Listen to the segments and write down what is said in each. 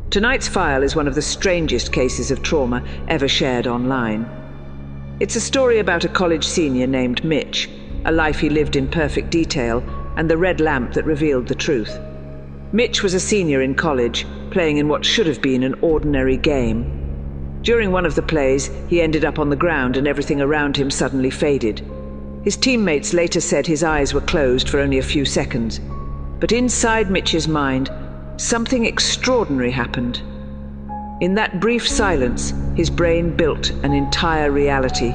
Tonight's file is one of the strangest cases of trauma ever shared online. It's a story about a college senior named Mitch, a life he lived in perfect detail, and the red lamp that revealed the truth. Mitch was a senior in college, playing in what should have been an ordinary game. During one of the plays, he ended up on the ground and everything around him suddenly faded. His teammates later said his eyes were closed for only a few seconds. But inside Mitch's mind, something extraordinary happened. In that brief silence, his brain built an entire reality.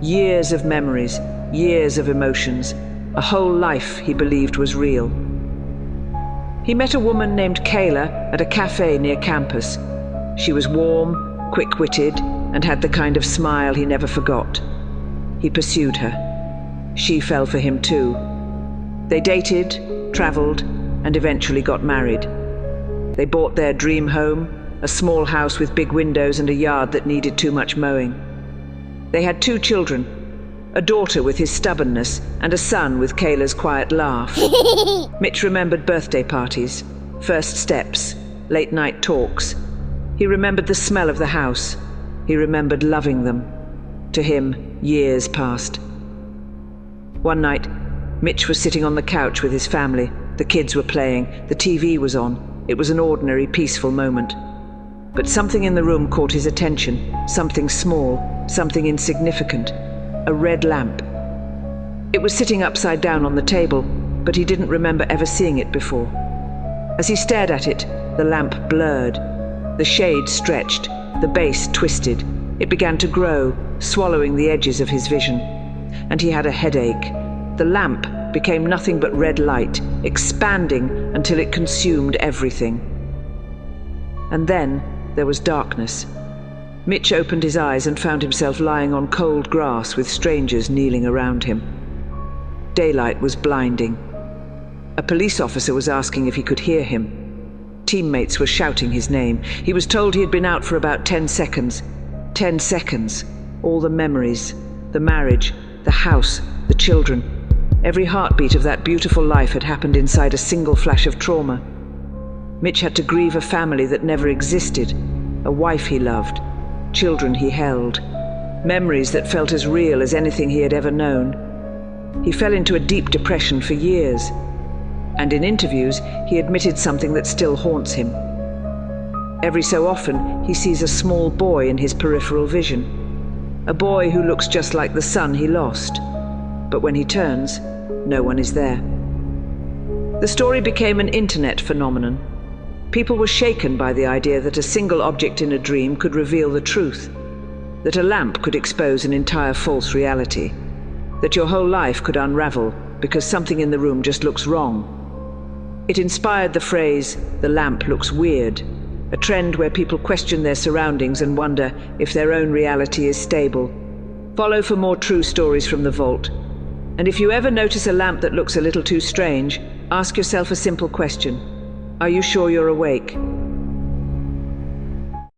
Years of memories, years of emotions, a whole life he believed was real. He met a woman named Kayla at a cafe near campus. She was warm, quick-witted, and had the kind of smile he never forgot. He pursued her. She fell for him too. They dated, traveled, and eventually got married. They bought their dream home, a small house with big windows and a yard that needed too much mowing. They had 2 children, a daughter with his stubbornness and a son with Kayla's quiet laugh. Mitch remembered birthday parties, first steps, late-night talks. He remembered the smell of the house. He remembered loving them. To him, years passed. One night, Mitch was sitting on the couch with his family. The kids were playing. The TV was on. It was an ordinary, peaceful moment. But something in the room caught his attention. Something small, something insignificant. A red lamp. It was sitting upside down on the table, but he didn't remember ever seeing it before. As he stared at it, the lamp blurred. The shade stretched, the base twisted. It began to grow, swallowing the edges of his vision. And he had a headache. The lamp became nothing but red light, expanding until it consumed everything. And then there was darkness. Mitch opened his eyes and found himself lying on cold grass with strangers kneeling around him. Daylight was blinding. A police officer was asking if he could hear him. Teammates were shouting his name. He was told he had been out for about 10 seconds. 10 seconds. All the memories, the marriage, the house, the children. Every heartbeat of that beautiful life had happened inside a single flash of trauma. Mitch had to grieve a family that never existed, a wife he loved, children he held, memories that felt as real as anything he had ever known. He fell into a deep depression for years, and in interviews he admitted something that still haunts him. Every so often he sees a small boy in his peripheral vision, a boy who looks just like the son he lost, but when he turns, no one is there. The story became an internet phenomenon. People were shaken by the idea that a single object in a dream could reveal the truth, that a lamp could expose an entire false reality, that your whole life could unravel because something in the room just looks wrong. It inspired the phrase, "the lamp looks weird," a trend where people question their surroundings and wonder if their own reality is stable. Follow for more true stories from the vault. And if you ever notice a lamp that looks a little too strange, ask yourself a simple question. Are you sure you're awake?